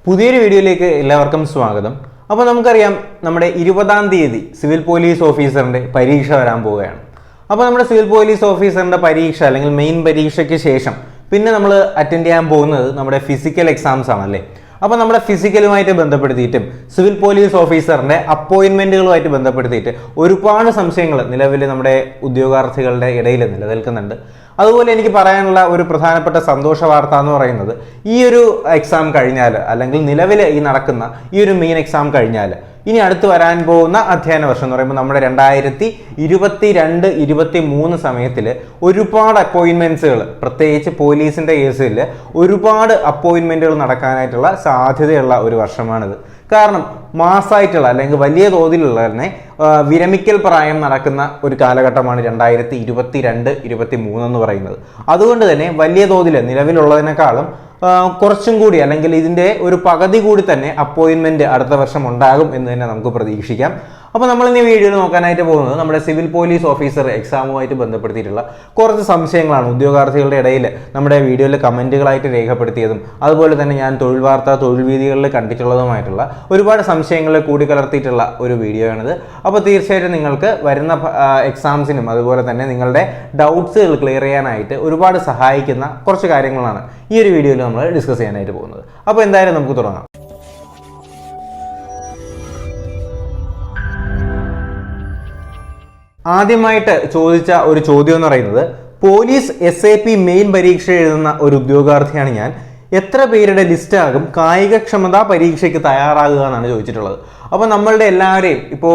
പുതിയൊരു വീഡിയോയിലേക്ക് എല്ലാവർക്കും സ്വാഗതം. അപ്പോൾ നമുക്കറിയാം നമ്മുടെ 20-ാം തീയതി സിവിൽ പോലീസ് ഓഫീസറിന്റെ പരീക്ഷ വരാൻ പോവുകയാണ്. അപ്പോൾ നമ്മുടെ സിവിൽ പോലീസ് ഓഫീസറിന്റെ പരീക്ഷ അല്ലെങ്കിൽ മെയിൻ പരീക്ഷയ്ക്ക് ശേഷം പിന്നെ നമ്മൾ അറ്റൻഡ് ചെയ്യാൻ പോകുന്നത് നമ്മുടെ ഫിസിക്കൽ എക്സാംസ് ആണല്ലേ. അപ്പോൾ നമ്മുടെ ഫിസിക്കലുമായിട്ട് ബന്ധപ്പെടുത്തിയിട്ടും സിവിൽ പോലീസ് ഓഫീസറിന്റെ അപ്പോയിന്റ്മെന്റുകളുമായിട്ട് ബന്ധപ്പെടുത്തിയിട്ട് ഒരുപാട് സംശയങ്ങൾ നിലവിൽ നമ്മുടെ ഉദ്യോഗാർത്ഥികളുടെ ഇടയിൽ നിലനിൽക്കുന്നുണ്ട്. അതുപോലെ എനിക്ക് പറയാനുള്ള ഒരു പ്രധാനപ്പെട്ട സന്തോഷ വാർത്ത എന്ന് പറയുന്നത് ഈ ഒരു എക്സാം കഴിഞ്ഞാൽ അല്ലെങ്കിൽ നിലവിൽ ഈ നടക്കുന്ന ഈ ഒരു മെയിൻ എക്സാം കഴിഞ്ഞാൽ ഇനി അടുത്ത് വരാൻ പോകുന്ന അധ്യയന വർഷം എന്ന് പറയുമ്പോൾ നമ്മുടെ 2022-23 സമയത്തിൽ ഒരുപാട് അപ്പോയിന്റ്മെന്റ്സുകൾ, പ്രത്യേകിച്ച് പോലീസിന്റെ കേസിൽ ഒരുപാട് അപ്പോയിന്റ്മെന്റുകൾ നടക്കാനായിട്ടുള്ള സാധ്യതയുള്ള ഒരു വർഷമാണിത്. കാരണം മാസമായിട്ടുള്ള അല്ലെങ്കിൽ വലിയ തോതിലുള്ള തന്നെ വിരമിക്കൽ പ്രായം നടക്കുന്ന ഒരു കാലഘട്ടമാണ് 2022-23 എന്ന് പറയുന്നത്. അതുകൊണ്ട് തന്നെ വലിയ തോതിൽ നിലവിലുള്ളതിനേക്കാളും കുറച്ചും കൂടി അല്ലെങ്കിൽ ഇതിന്റെ ഒരു പകുതി കൂടി തന്നെ അപ്പോയിന്റ്മെന്റ് അടുത്ത വർഷം ഉണ്ടാകും എന്ന് തന്നെ നമുക്ക് പ്രതീക്ഷിക്കാം. അപ്പോൾ നമ്മൾ ഇനി വീഡിയോയിൽ നോക്കാനായിട്ട് പോകുന്നത് നമ്മുടെ സിവിൽ പോലീസ് ഓഫീസർ എക്സാമുമായിട്ട് ബന്ധപ്പെടുത്തിയിട്ടുള്ള കുറച്ച് സംശയങ്ങളാണ് ഉദ്യോഗാർത്ഥികളുടെ ഇടയിൽ നമ്മുടെ വീഡിയോയിൽ കമന്റുകളായിട്ട് രേഖപ്പെടുത്തിയതും അതുപോലെ തന്നെ ഞാൻ തൊഴിൽ വാർത്ത തൊഴിൽ വീതികളിൽ കണ്ടിട്ടുള്ളതുമായിട്ടുള്ള ഒരുപാട് സംശയങ്ങൾ കൂടിക്കലർത്തിയിട്ടുള്ള ഒരു വീഡിയോ ആണിത്. അപ്പോൾ തീർച്ചയായിട്ടും നിങ്ങൾക്ക് വരുന്ന എക്സാംസിനും അതുപോലെ തന്നെ നിങ്ങളുടെ ഡൗട്ട്സുകൾ ക്ലിയർ ചെയ്യാനായിട്ട് ഒരുപാട് സഹായിക്കുന്ന കുറച്ച് കാര്യങ്ങളാണ് ഈ ഒരു വീഡിയോയിൽ നമ്മൾ ഡിസ്കസ് ചെയ്യാനായിട്ട് പോകുന്നത്. അപ്പോൾ എന്തായാലും നമുക്ക് തുടങ്ങാം. ആദ്യമായിട്ട് ചോദിച്ച ഒരു ചോദ്യം എന്ന് പറയുന്നത്, പോലീസ് SAP മെയിൻ പരീക്ഷ എഴുതുന്ന ഒരു ഉദ്യോഗാർത്ഥിയാണ് ഞാൻ, എത്ര പേരുടെ ലിസ്റ്റ് ആകും കായികക്ഷമതാ പരീക്ഷയ്ക്ക് തയ്യാറാകുക എന്നാണ് ചോദിച്ചിട്ടുള്ളത്. അപ്പോൾ നമ്മളുടെ എല്ലാവരെയും ഇപ്പോൾ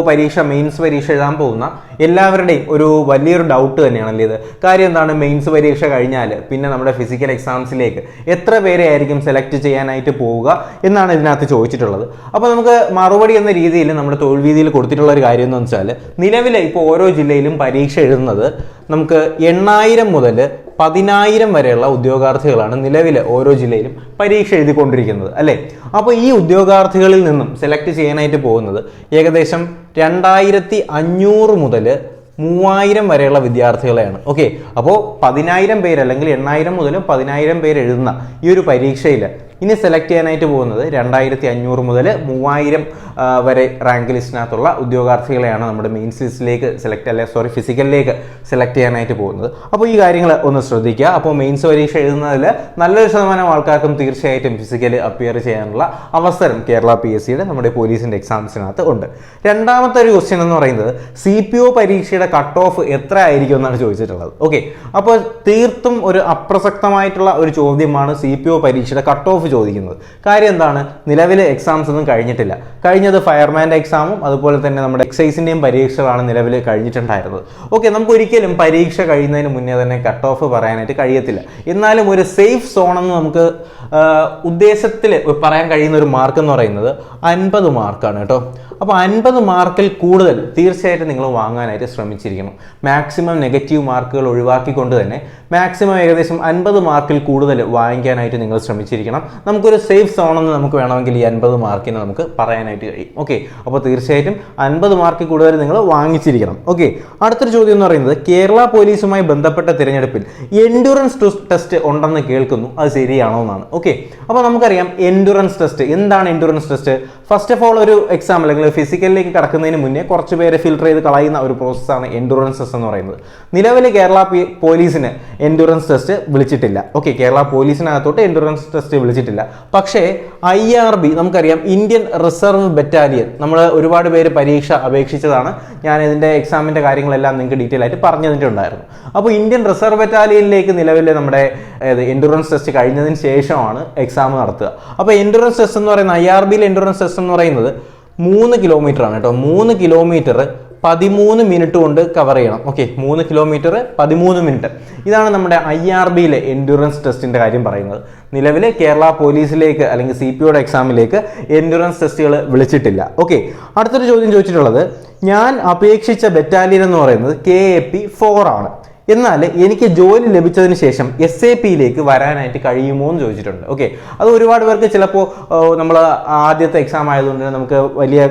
മെയിൻസ് പരീക്ഷ എഴുതാൻ പോകുന്ന എല്ലാവരുടെയും ഒരു വലിയൊരു ഡൗട്ട് തന്നെയാണല്ലേ ഇത്. കാര്യം എന്താണ്, മെയിൻസ് പരീക്ഷ കഴിഞ്ഞാൽ പിന്നെ നമ്മുടെ ഫിസിക്കൽ എക്സാംസിലേക്ക് എത്ര പേരെ ആയിരിക്കും സെലക്ട് ചെയ്യാനായിട്ട് പോവുക എന്നാണ് ഇതിനകത്ത് ചോദിച്ചിട്ടുള്ളത്. അപ്പോൾ നമുക്ക് മറുപടി എന്ന രീതിയിൽ നമ്മുടെ തൊഴിൽ വീതിയിൽ കൊടുത്തിട്ടുള്ള ഒരു കാര്യം എന്ന് വെച്ചാൽ, നിലവിൽ ഇപ്പോൾ ഓരോ ജില്ലയിലും പരീക്ഷ എഴുതുന്നത് നമുക്ക് 8,000 മുതൽ 10,000 വരെയുള്ള ഉദ്യോഗാർത്ഥികളാണ് നിലവിൽ ഓരോ ജില്ലയിലും പരീക്ഷ എഴുതിക്കൊണ്ടിരിക്കുന്നത് അല്ലേ. അപ്പോൾ ഈ ഉദ്യോഗാർത്ഥികളിൽ നിന്നും സെലക്ട് ചെയ്യാനായിട്ട് പോകുന്നത് ഏകദേശം 2,500 മുതൽ 3,000 വരെയുള്ള വിദ്യാർത്ഥികളെയാണ്. ഓക്കെ, അപ്പോൾ 10,000 പേര് അല്ലെങ്കിൽ 8,000 മുതൽ 10,000 പേര് എഴുതുന്ന ഈ ഒരു പരീക്ഷയിൽ ഇനി സെലക്ട് ചെയ്യാനായിട്ട് പോകുന്നത് 2,500 മുതൽ 3,000 വരെ റാങ്ക് ലിസ്റ്റിനകത്തുള്ള ഉദ്യോഗാർത്ഥികളെയാണ് നമ്മുടെ മെയിൻസ് ലിസ്റ്റിലേക്ക് ഫിസിക്കലിലേക്ക് സെലക്ട് ചെയ്യാനായിട്ട് പോകുന്നത്. അപ്പോൾ ഈ കാര്യങ്ങൾ ഒന്ന് ശ്രദ്ധിക്കുക. അപ്പോൾ മെയിൻസ് പരീക്ഷ എഴുതുന്നതിൽ നല്ലൊരു ശതമാനം ആൾക്കാർക്കും തീർച്ചയായിട്ടും ഫിസിക്കൽ അപ്പിയർ ചെയ്യാനുള്ള അവസരം കേരള PSCയുടെ നമ്മുടെ പോലീസിന്റെ എക്സാംസിനകത്ത് ഉണ്ട്. രണ്ടാമത്തെ ഒരു ക്വസ്റ്റ്യൻ എന്ന് പറയുന്നത്, CPO പരീക്ഷയുടെ കട്ട് ഓഫ് എത്ര ആയിരിക്കും എന്നാണ് ചോദിച്ചിട്ടുള്ളത്. ഓക്കെ, അപ്പോൾ തീർത്തും ഒരു അപ്രസക്തമായിട്ടുള്ള ഒരു ചോദ്യമാണ് CPO പരീക്ഷയുടെ കട്ട് ഓഫ് ചോദിക്കുന്നത്. കാര്യം എന്താണ്, നിലവിലെ എക്സാംസ് ഒന്നും കഴിഞ്ഞിട്ടില്ല. കഴിഞ്ഞത് ഫയർമാൻ്റെ എക്സാമും അതുപോലെ തന്നെ നമ്മുടെ എക്സൈസിന്റെയും പരീക്ഷകളാണ് നിലവിൽ കഴിഞ്ഞിട്ടുണ്ടായിരുന്നത്. ഓക്കെ, നമുക്ക് ഒരിക്കലും പരീക്ഷ കഴിയുന്നതിന് മുന്നേ തന്നെ കട്ട് ഓഫ് പറയാനായിട്ട് കഴിയത്തില്ല. എന്നാലും ഒരു സേഫ് സോൺ എന്ന് നമുക്ക് ഉദ്ദേശത്തിൽ പറയാൻ കഴിയുന്ന ഒരു മാർക്ക് എന്ന് പറയുന്നത് 50 മാർക്കാണ് കേട്ടോ. അപ്പോൾ 50 മാർക്കിൽ കൂടുതൽ തീർച്ചയായിട്ടും നിങ്ങൾ വാങ്ങാനായിട്ട് ശ്രമിച്ചിരിക്കണം. മാക്സിമം നെഗറ്റീവ് മാർക്കുകൾ ഒഴിവാക്കിക്കൊണ്ട് തന്നെ മാക്സിമം ഏകദേശം 50 മാർക്കിൽ കൂടുതൽ വാങ്ങിക്കാനായിട്ട് നിങ്ങൾ ശ്രമിച്ചിരിക്കണം. നമുക്കൊരു സേഫ് സോൺ എന്ന് നമുക്ക് വേണമെങ്കിൽ ഈ 50 മാർക്കിന് നമുക്ക് പറയാനായിട്ട് കഴിയും. ഓക്കെ, അപ്പോൾ തീർച്ചയായിട്ടും 50 മാർക്കിൽ കൂടുതൽ നിങ്ങൾ വാങ്ങിച്ചിരിക്കണം. ഓക്കെ, അടുത്തൊരു ചോദ്യം എന്ന് പറയുന്നത്, കേരള പോലീസുമായി ബന്ധപ്പെട്ട തിരഞ്ഞെടുപ്പിൽ എൻഡുറൻസ് ടെസ്റ്റ് ഉണ്ടെന്ന് കേൾക്കുന്നു, അത് ശരിയാണോ എന്നാണ്. ഓക്കെ, അപ്പോൾ നമുക്കറിയാം എൻഡുറൻസ് ടെസ്റ്റ് എന്താണ്. Endurance test first of all ഒരു എക്സാം അല്ലെങ്കിൽ ഫിസിക്കലിലേക്ക് കടക്കുന്നതിന് മുന്നേ കുറച്ച് പേരെ ഫിൽട്ടർ ചെയ്ത് കളയുന്ന ഒരു പ്രോസസ്സാണ് എൻഡുറൻസ് ടെസ്റ്റ് എന്ന് പറയുന്നത്. നിലവിൽ കേരള പോലീസിന് എൻഡുറൻസ് ടെസ്റ്റ് വിളിച്ചിട്ടില്ല. ഓക്കെ, കേരള പോലീസിനകത്തോട്ട് എൻഡുറൻസ് ടെസ്റ്റ് വിളിച്ചിട്ടില്ല. പക്ഷേ IRB നമുക്കറിയാം, ഇന്ത്യൻ റിസർവ് ബറ്റാലിയൻ, നമ്മൾ ഒരുപാട് പേര് പരീക്ഷ അപേക്ഷിച്ചതാണ്. ഞാൻ ഇതിന്റെ എക്സാമിന്റെ കാര്യങ്ങളെല്ലാം നിങ്ങൾക്ക് ഡീറ്റെയിൽ ആയിട്ട് പറഞ്ഞു തന്നിട്ടുണ്ടായിരുന്നു. അപ്പോൾ ഇന്ത്യൻ റിസർവ് ബറ്റാലിയനിലേക്ക് നിലവിൽ നമ്മുടെ എൻഡുറൻസ് ടെസ്റ്റ് കഴിഞ്ഞതിന് ശേഷമാണ് എക്സാം നടത്തുക. അപ്പോൾ എൻഡുറൻസ് ടെസ്റ്റ് എന്ന് പറയുന്നത് IRBയിലെ എൻഡുറൻസ് ടെസ്റ്റ് എന്ന് പറയുന്നത് 3 കിലോമീറ്റർ ആണ് കേട്ടോ. 3 കിലോമീറ്റർ 13 മിനിറ്റ് കൊണ്ട് കവർ ചെയ്യണം. Okay, 3 kilometre 13 minute. ഇതാണ് നമ്മുടെ IRBയിലെ എൻഡുറൻസ് ടെസ്റ്റിന്റെ കാര്യം പറയുന്നത്. നിലവിൽ കേരള പോലീസിലേക്ക് അല്ലെങ്കിൽ CPOയുടെ എക്സാമിലേക്ക് എൻഡുറൻസ് ടെസ്റ്റുകൾ വിളിച്ചിട്ടില്ല. ഓക്കെ, അടുത്തൊരു ചോദ്യം ചോദിച്ചിട്ടുള്ളത്, ഞാൻ അപേക്ഷിച്ച ബറ്റാലിയൻ എന്ന് പറയുന്നത് KAP 4 ആണ്. എന്നാൽ എനിക്ക് ജോലി ലഭിച്ചതിന് ശേഷം SAPയിലേക്ക് വരാനായിട്ട് കഴിയുമോ എന്ന് ചോദിച്ചിട്ടുണ്ട്. ഓക്കെ, അത് ഒരുപാട് പേർക്ക് ചിലപ്പോൾ നമ്മൾ ആദ്യത്തെ എക്സാം ആയതുകൊണ്ട് നമുക്ക് വലിയ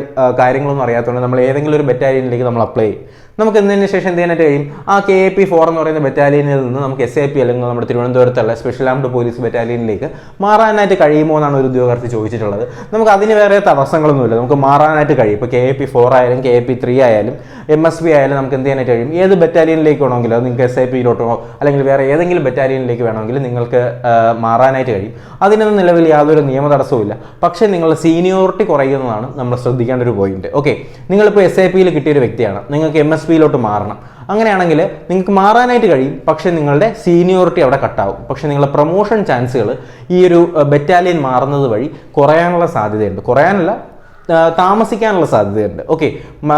കാര്യങ്ങളൊന്നും അറിയാത്തതുകൊണ്ട് നമ്മൾ ഏതെങ്കിലും ഒരു ബറ്റാലിയനിലേക്ക് നമ്മൾ അപ്ലൈ ചെയ്യും. നമുക്ക് എന്നതിന് ശേഷം എന്ത് ചെയ്യാനായിട്ട് കഴിയും? ആ KAP4 എന്ന് പറയുന്ന ബറ്റാലിയനിൽ നിന്ന് നമുക്ക് SAP അല്ലെങ്കിൽ നമ്മുടെ തിരുവനന്തപുരത്തുള്ള സ്പെഷ്യൽ ആംഡ് പോലീസ് ബറ്റാലിയനിലേക്ക് മാറാനായിട്ട് കഴിയുമോ എന്നാണ് ഒരു ഉദ്യോഗാർത്ഥി ചോദിച്ചിട്ടുള്ളത്. നമുക്ക് അതിന് വേറെ തടസ്സങ്ങളൊന്നുമില്ല, നമുക്ക് മാറാനായിട്ട് കഴിയും. ഇപ്പോൾ KAP4 ആയാലും KAP3 ആയാലും MSP ആയാലും നമുക്ക് എന്ത് ചെയ്യാനായിട്ട് കഴിയും? ഏത് ബറ്റാലിയനിലേക്ക് വേണമെങ്കിലും, അത് നിങ്ങൾക്ക് SAPയിലോട്ടോ അല്ലെങ്കിൽ വേറെ ഏതെങ്കിലും ബറ്റാലിയനിലേക്ക് വേണമെങ്കിൽ നിങ്ങൾക്ക് മാറാനായിട്ട് കഴിയും. അതിനൊന്നും നിലവിൽ യാതൊരു നിയമ തടസ്സവും ഇല്ല. പക്ഷേ നിങ്ങളുടെ സീനിയോറിറ്റി കുറയുന്നതാണ് നമ്മൾ ശ്രദ്ധിക്കേണ്ട ഒരു പോയിന്റ്. ഓക്കെ, നിങ്ങളിപ്പോൾ SAPയിൽ കിട്ടിയൊരു വ്യക്തിയാണ്, നിങ്ങൾക്ക് MSPയിലോട്ട് മാറണം. അങ്ങനെയാണെങ്കിൽ നിങ്ങൾക്ക് മാറാനായിട്ട് കഴിയും, പക്ഷേ നിങ്ങളുടെ സീനിയോറിറ്റി അവിടെ കട്ടാവും. പക്ഷേ നിങ്ങളുടെ പ്രൊമോഷൻ ചാൻസുകൾ ഈ ഒരു ബറ്റാലിയൻ മാറുന്നത് വഴി കുറയാനുള്ള സാധ്യതയുണ്ട്. കുറയാനല്ല, താമസിക്കാനുള്ള സാധ്യതയുണ്ട്. ഓക്കെ,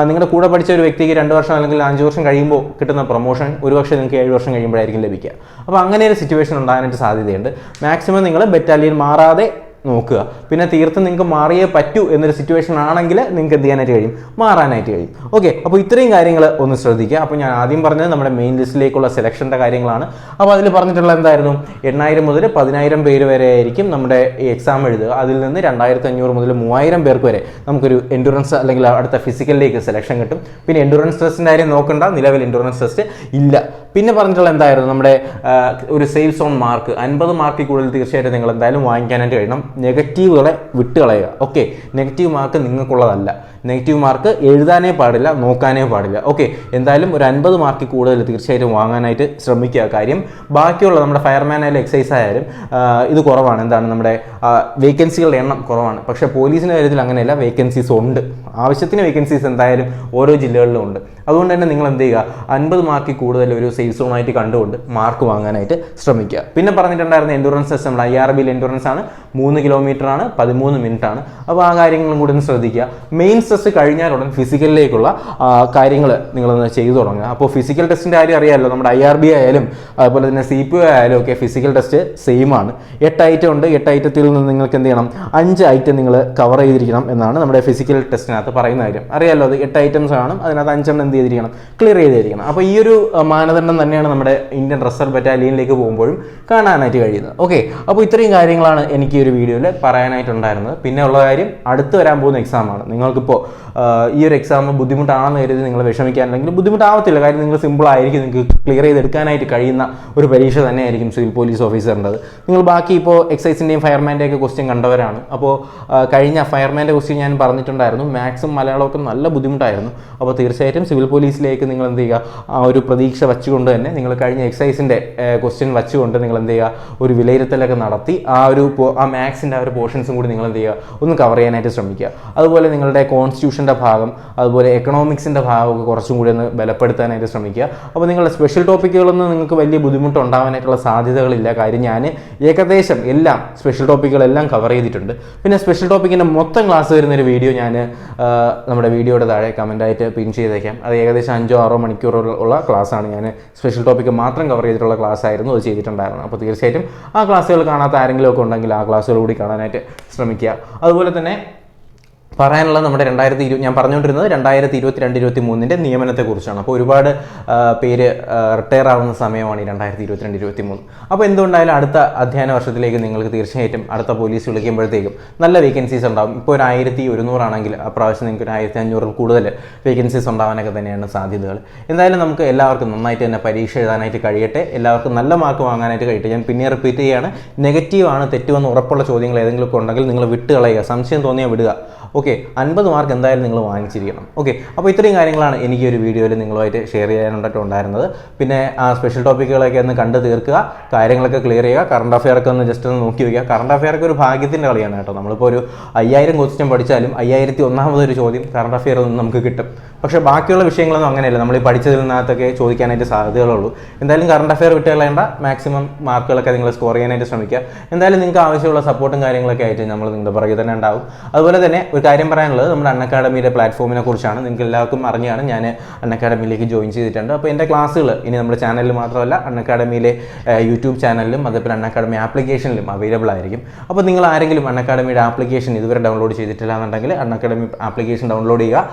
നിങ്ങളുടെ കൂടെ പഠിച്ച ഒരു വ്യക്തിക്ക് 2 വർഷം അല്ലെങ്കിൽ 5 വർഷം കഴിയുമ്പോൾ കിട്ടുന്ന പ്രൊമോഷൻ ഒരുപക്ഷെ നിങ്ങൾക്ക് 7 വർഷം കഴിയുമ്പോഴായിരിക്കും ലഭിക്കുക. അപ്പോൾ അങ്ങനെ ഒരു സിറ്റുവേഷൻ ഉണ്ടാകാനായിട്ട് സാധ്യതയുണ്ട്. മാക്സിമം നിങ്ങൾ ബറ്റാലിയൻ മാറാതെ നോക്കുക. പിന്നെ തീർത്തും നിങ്ങൾക്ക് മാറിയേ പറ്റൂ എന്നൊരു സിറ്റുവേഷൻ ആണെങ്കിൽ നിങ്ങൾക്ക് എന്ത് ചെയ്യാനായിട്ട് കഴിയും? മാറാനായിട്ട് കഴിയും. ഓക്കെ, അപ്പോൾ ഇത്രയും കാര്യങ്ങൾ ഒന്ന് ശ്രദ്ധിക്കുക. അപ്പോൾ ഞാൻ ആദ്യം പറഞ്ഞത് നമ്മുടെ മെയിൻ ലിസ്റ്റിലേക്കുള്ള സെലക്ഷൻ്റെ കാര്യങ്ങളാണ്. അപ്പോൾ അതിൽ പറഞ്ഞിട്ടുള്ള എന്തായിരുന്നു? 8,000 മുതൽ 10,000 പേര് വരെ ആയിരിക്കും നമ്മുടെ ഈ എക്സാം എഴുതുക. അതിൽ നിന്ന് 2,500 മുതൽ 3,000 പേർക്ക് വരെ നമുക്കൊരു എൻഡുറൻസ് അല്ലെങ്കിൽ അടുത്ത ഫിസിക്കലിലേക്ക് സെലക്ഷൻ കിട്ടും. പിന്നെ എൻഡുറൻസ് ടെസ്റ്റിൻ്റെ കാര്യം നോക്കണ്ട, നിലവിൽ എൻഡുറൻസ് ടെസ്റ്റ് ഇല്ല. പിന്നെ പറഞ്ഞിട്ടുള്ള എന്തായിരുന്നു? നമ്മുടെ ഒരു സേഫ് സോൺ മാർക്ക് 50 മാർക്കിൽ കൂടുതൽ തീർച്ചയായിട്ടും നിങ്ങൾ എന്തായാലും വാങ്ങിക്കാനായിട്ട് കഴിയണം. നെഗറ്റീവുകളെ വിട്ടുകളയുക. ഓക്കെ, നെഗറ്റീവ് മാർക്ക് നിങ്ങൾക്കുള്ളതല്ല. നെഗറ്റീവ് മാർക്ക് എഴുതാനേ പാടില്ല, നോക്കാനേ പാടില്ല. ഓക്കെ, എന്തായാലും ഒരു 50 മാർക്കിൽ കൂടുതൽ തീർച്ചയായിട്ടും വാങ്ങാനായിട്ട് ശ്രമിക്കുക. കാര്യം ബാക്കിയുള്ള നമ്മുടെ ഫയർമാൻ ആയാലും എക്സൈസ് ആയാലും ഇത് കുറവാണ്. എന്താണ്, നമ്മുടെ വേക്കൻസികളുടെ എണ്ണം കുറവാണ്. പക്ഷേ പോലീസിൻ്റെ കാര്യത്തിൽ അങ്ങനെയല്ല, വേക്കൻസീസ് ഉണ്ട്. ആവശ്യത്തിന് വേക്കൻസീസ് എന്തായാലും ഓരോ ജില്ലകളിലും ഉണ്ട്. അതുകൊണ്ട് തന്നെ നിങ്ങൾ എന്ത് ചെയ്യുക? 50 മാർക്കിൽ കൂടുതൽ ഒരു സേഫ് സോണായിട്ട് കണ്ടുകൊണ്ട് മാർക്ക് വാങ്ങാനായിട്ട് ശ്രമിക്കുക. പിന്നെ പറഞ്ഞിട്ടുണ്ടായിരുന്ന എൻഡുറൻസ് ടെസ്റ്റ് നമ്മുടെ IRBയിൽ എൻഡുറൻസ് ആണ്, 3 കിലോമീറ്റർ ആണ്, 13 മിനിറ്റ് ആണ്. അപ്പോൾ ആ കാര്യങ്ങളും കൂടി ഒന്ന് ശ്രദ്ധിക്കുക. മെയിൻസ് ടെസ്റ്റ് കഴിഞ്ഞാൽ ഉടൻ ഫിസിക്കലിലേക്കുള്ള കാര്യങ്ങൾ നിങ്ങളൊന്ന് ചെയ്തു തുടങ്ങുക. അപ്പോൾ ഫിസിക്കൽ ടെസ്റ്റിൻ്റെ കാര്യം അറിയാമല്ലോ, നമ്മുടെ IRB ആയാലും അതുപോലെ തന്നെ CPO ആയാലും ഒക്കെ ഫിസിക്കൽ ടെസ്റ്റ് സെയിം ആണ്. 8 ഐറ്റം ഉണ്ട്. 8 ഐറ്റത്തിൽ നിന്ന് നിങ്ങൾക്ക് എന്ത് ചെയ്യണം? 5 ഐറ്റം നിങ്ങൾ കവർ ചെയ്തിരിക്കണം എന്നാണ് നമ്മുടെ ഫിസിക്കൽ ടെസ്റ്റിനകത്ത് പറയുന്ന കാര്യം. അറിയാമല്ലോ, അത് 8 ഐറ്റംസ് ആണ്, അതിനകത്ത് 5 എണ്ണം എന്ത് ചെയ്തിരിക്കണം? ക്ലിയർ ചെയ്തിരിക്കണം. അപ്പോൾ ഈ ഒരു മാനദണ്ഡം തന്നെയാണ് നമ്മുടെ ഇന്ത്യൻ റിസർവ് ബറ്റാലിയനിലേക്ക് പോകുമ്പോഴും കാണാനായിട്ട് കഴിയുന്നത്. ഓക്കെ, അപ്പോൾ ഇത്രയും കാര്യങ്ങളാണ് എനിക്ക് ഈ ഒരു വീഡിയോയിൽ പറയാനായിട്ടുണ്ടായിരുന്നത്. പിന്നെ ഉള്ള കാര്യം, അടുത്ത് വരാൻ പോകുന്ന എക്സാമാണ്. നിങ്ങൾക്കിപ്പോൾ ഈ ഒരു എക്സാം ബുദ്ധിമുട്ടാണെന്ന് കരുതി നിങ്ങൾ വിഷമിക്കാൻ, അല്ലെങ്കിൽ ബുദ്ധിമുട്ടാവത്തില്ല. കാര്യം നിങ്ങൾ സിമ്പിൾ ആയിരിക്കും, നിങ്ങൾക്ക് ക്ലിയർ ചെയ്തെടുക്കാനായിട്ട് കഴിയുന്ന ഒരു പരീക്ഷ തന്നെയായിരിക്കും സിവിൽ പോലീസ് ഓഫീസറിൻ്റെത്. നിങ്ങൾ ബാക്കി ഇപ്പോൾ എക്സൈസിൻ്റെയും ഫയർമാൻ്റെ ഒക്കെ ക്വസ്റ്റ്യൻ കണ്ടവരാണ്. അപ്പോൾ കഴിഞ്ഞ ഫയർമാൻ്റെ ക്വസ്റ്റ്യൻ ഞാൻ പറഞ്ഞിട്ടുണ്ടായിരുന്നു, മാത്സും മലയാളമൊക്കെ നല്ല ബുദ്ധിമുട്ടായിരുന്നു. അപ്പോൾ തീർച്ചയായിട്ടും സിവിൽ പോലീസിലേക്ക് നിങ്ങൾ എന്ത് ചെയ്യുക? ആ ഒരു പ്രതീക്ഷ വച്ചുകൊണ്ട് തന്നെ നിങ്ങൾ കഴിഞ്ഞ എക്സൈസിൻ്റെ ക്വസ്റ്റ്യൻ വച്ചുകൊണ്ട് നിങ്ങൾ എന്ത് ചെയ്യുക? ഒരു വിലയിരുത്തലൊക്കെ നടത്തി ആ മാത്സിൻ്റെ ആ ഒരു പോർഷൻസും കൂടി നിങ്ങൾ എന്ത് ചെയ്യുക? ഒന്ന് കവർ ചെയ്യാനായിട്ട് ശ്രമിക്കുക. അതുപോലെ നിങ്ങളുടെ കോൺസ്റ്റിറ്റ്യൂഷൻ്റെ ഭാഗം, അതുപോലെ എക്കണോമിക്സിൻ്റെ ഭാഗമൊക്കെ കുറച്ചും കൂടി ഒന്ന് ബലപ്പെടുത്താനായിട്ട് ശ്രമിക്കുക. അപ്പോൾ നിങ്ങളുടെ സ്പെഷ്യൽ ടോപ്പിക്കുകളൊന്നും നിങ്ങൾക്ക് വലിയ ബുദ്ധിമുട്ടുണ്ടാവാനായിട്ടുള്ള സാധ്യതകളില്ല. കാര്യം ഞാൻ ഏകദേശം എല്ലാം സ്പെഷ്യൽ ടോപ്പിക്കുകളെല്ലാം കവർ ചെയ്തിട്ടുണ്ട്. പിന്നെ സ്പെഷ്യൽ ടോപ്പിക്കിൻ്റെ മൊത്തം ക്ലാസ് വരുന്നൊരു വീഡിയോ ഞാൻ നമ്മുടെ വീഡിയോയുടെ താഴെ കമൻറ്റായിട്ട് പിൻ ചെയ്തേക്കാം. അത് ഏകദേശം 5-6 മണിക്കൂറുള്ള ക്ലാസ്സാണ്. ഞാൻ സ്പെഷ്യൽ ടോപ്പിക്ക് മാത്രം കവർ ചെയ്തിട്ടുള്ള ക്ലാസ് ആയിരുന്നു അത് ചെയ്തിട്ടുണ്ടായിരുന്നു. അപ്പോൾ തീർച്ചയായിട്ടും ആ ക്ലാസ്സുകൾ കാണാത്ത ആരെങ്കിലും ഒക്കെ ഉണ്ടെങ്കിൽ ആ ക്ലാസ്സുകൾ കൂടി കാണാനായിട്ട് ശ്രമിക്കുക. അതുപോലെ തന്നെ പറയാനുള്ള നമ്മുടെ ഞാൻ പറഞ്ഞുകൊണ്ടിരുന്നത് 2022-23 നിയമനത്തെക്കുറിച്ചാണ്. അപ്പോൾ ഒരുപാട് പേര് റിട്ടയർ ആവുന്ന സമയമാണ് ഈ 2022-23. അപ്പോൾ എന്തുകൊണ്ടായാലും അടുത്ത അധ്യയന വർഷത്തിലേക്ക് നിങ്ങൾക്ക് തീർച്ചയായിട്ടും അടുത്ത പോലീസ് വിളിക്കുമ്പോഴത്തേക്കും നല്ല വേക്കൻസീസ് ഉണ്ടാകും. ഇപ്പോൾ ഒരു 1,100 ആണെങ്കിൽ അപ്രാവശ്യം നിങ്ങൾക്ക് ഒരു 1,500 കൂടുതൽ വേക്കൻസീസ് ഉണ്ടാവാനൊക്കെ തന്നെയാണ് സാധ്യതകൾ. എന്തായാലും നമുക്ക് എല്ലാവർക്കും നന്നായിട്ട് തന്നെ പരീക്ഷ എഴുതാനായിട്ട് കഴിയട്ടെ, എല്ലാവർക്കും നല്ല മാർക്ക് വാങ്ങാനായിട്ട് കഴിയട്ടെ. ഞാൻ പിന്നെ റിപ്പീറ്റ് ചെയ്യുകയാണ്, നെഗറ്റീവാണ് തെറ്റുവെന്ന് ഉറപ്പുള്ള ചോദ്യങ്ങൾ ഏതെങ്കിലുമൊക്കെ ഉണ്ടെങ്കിൽ നിങ്ങൾ വിട്ട് കളയുക, സംശയം തോന്നിയാൽ വിടുക. ഓക്കെ, 50 മാർക്ക് എന്തായാലും നിങ്ങൾ വാങ്ങിച്ചിരിക്കണം. ഓക്കെ, അപ്പോൾ ഇത്രയും കാര്യങ്ങളാണ് എനിക്ക് ഒരു വീഡിയോയിൽ നിങ്ങളുമായിട്ട് ഷെയർ ചെയ്യാനായിട്ടുണ്ടായിരുന്നത്. പിന്നെ ആ സ്പെഷ്യൽ ടോപ്പിക്കുകളൊക്കെ ഒന്ന് കണ്ട് തീർക്കുക, കാര്യങ്ങളൊക്കെ ക്ലിയർ ചെയ്യുക, കറണ്ട് അഫെയർ ഒക്കെ ഒന്ന് ജസ്റ്റ് ഒന്ന് നോക്കി വയ്ക്കുക. കറണ്ട് അഫെയർ ഒക്കെ ഒരു ഭാഗ്യത്തിൻ്റെ കളിയാണ് കേട്ടോ. നമ്മളിപ്പോൾ ഒരു 5000 ക്വസ്റ്റ്യൻ പഠിച്ചാലും 5001 ചോദ്യം കറണ്ട് അഫെയർ നിന്ന് നമുക്ക് കിട്ടും. പക്ഷേ ബാക്കിയുള്ള വിഷയങ്ങളൊന്നും അങ്ങനെയല്ല, നമ്മൾ ഈ പഠിച്ചതിൽ നിന്നകത്തൊക്കെ ചോദിക്കാനായിട്ട് സാധ്യതകളുള്ളൂ. എന്തായാലും കറണ്ട് അഫെയർ വിട്ട് കളയേണ്ട, മാക്സിമം മാർക്കുകളൊക്കെ നിങ്ങൾ സ്കോർ ചെയ്യാനായിട്ട് ശ്രമിക്കുക. എന്തായാലും നിങ്ങൾക്ക് ആവശ്യമുള്ള സപ്പോർട്ടും കാര്യങ്ങളൊക്കെ ആയിട്ട് നമ്മൾ നിങ്ങളുടെ പുറകെ തന്നെ ഉണ്ടാവും. അതുപോലെ തന്നെ ഒരു കാര്യം പറയാനുള്ളത്, നമ്മുടെ അൺഅക്കാഡമിയുടെ പ്ലാറ്റ്ഫോമിനെ കുറിച്ചാണ്. നിങ്ങൾക്ക് എല്ലാവർക്കും അറിഞ്ഞാണ്, ഞാൻ അൺഅക്കാഡമിയിലേക്ക് ജോയിൻ ചെയ്തിട്ടുണ്ട്. അപ്പോൾ എൻ്റെ ക്ലാസ്സുകൾ ഇനി നമ്മുടെ ചാനലിൽ മാത്രമല്ല അൺഅക്കാഡമിയിലെ യൂട്യൂബ് ചാനലിലും അതേപോലെ അൺഅക്കാഡമി ആപ്ലിക്കേഷനിലും അവൈലബിൾ ആയിരിക്കും. അപ്പോൾ നിങ്ങൾ ആരെങ്കിലും അൺഅക്കാഡമിയുടെ ആപ്ലിക്കേഷൻ ഇതുവരെ ഡൗൺലോഡ് ചെയ്തിട്ടില്ല എന്നുണ്ടെങ്കിൽ അൺഅക്കാഡമി ആപ്ലിക്കേഷൻ ഡൗൺലോഡ് ചെയ്യുക.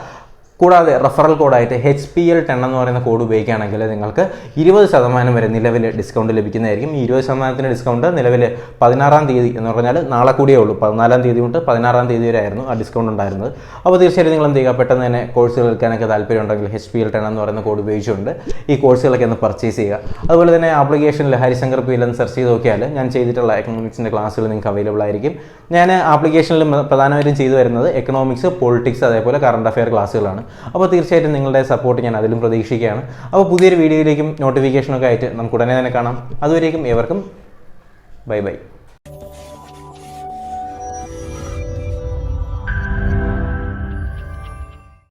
കൂടാതെ റഫറൽ കോഡായിട്ട് HPL10 എന്ന് പറയുന്ന കോഡ് ഉപയോഗിക്കുകയാണെങ്കിൽ നിങ്ങൾക്ക് 20% വരെ നിലവിൽ ഡിസ്കൗണ്ട് ലഭിക്കുന്നതായിരിക്കും. ഈ 20% ഡിസ്കൗണ്ട് നിലവിൽ 16-ാം തീയതി എന്ന് പറഞ്ഞാൽ നാളെ കൂടിയേ ഉള്ളൂ. 14-ാം തീയതി തൊട്ട് 16-ാം തീയതി വരെ ആയിരുന്നു ആ ഡിസ്കൗണ്ട് ഉണ്ടായിരുന്നത്. അപ്പോൾ തീർച്ചയായിട്ടും നിങ്ങൾ എന്ത് ചെയ്യുക, പെട്ടെന്ന് തന്നെ കോഴ്സുകൾ എടുക്കാനൊക്കെ താല്പര്യമുണ്ടെങ്കിൽ HPL10 എന്ന് പറയുന്ന കോഡ് ഉപയോഗിച്ചുകൊണ്ട് ഈ കോഴ്സുകളൊക്കെ ഒന്ന് പർച്ചേസ് ചെയ്യുക. അതുപോലെ തന്നെ ആപ്ലിക്കേഷനിൽ ഹരിശങ്കർ PL എന്ന് സെർച്ച് ചെയ്ത് നോക്കിയാൽ ഞാൻ ചെയ്തിട്ടുള്ള എക്കണോമിക്സിൻ്റെ ക്ലാസ്സുകൾ നിങ്ങൾക്ക് അവൈലബിൾ ആയിരിക്കും. ഞാൻ ആപ്ലിക്കേഷനിൽ പ്രധാനമായിട്ടും ചെയ്തു വരുന്നത് എക്കണോമിക്സ്, പൊളിറ്റിക്സ്, അതേപോലെ കറണ്ട് അഫെയർ ക്ലാസ്സുകളാണ്. അപ്പോൾ തീർച്ചയായിട്ടും നിങ്ങളുടെ സപ്പോർട്ട് ഞാൻ അതിലും പ്രതീക്ഷിക്കുകയാണ്. അപ്പോൾ പുതിയൊരു വീഡിയോയിലേക്കും നോട്ടിഫിക്കേഷനൊക്കെ ആയിട്ട് നമുക്ക് ഉടനെ തന്നെ കാണാം. അതുവരേക്കും ഏവർക്കും ബൈ ബൈ.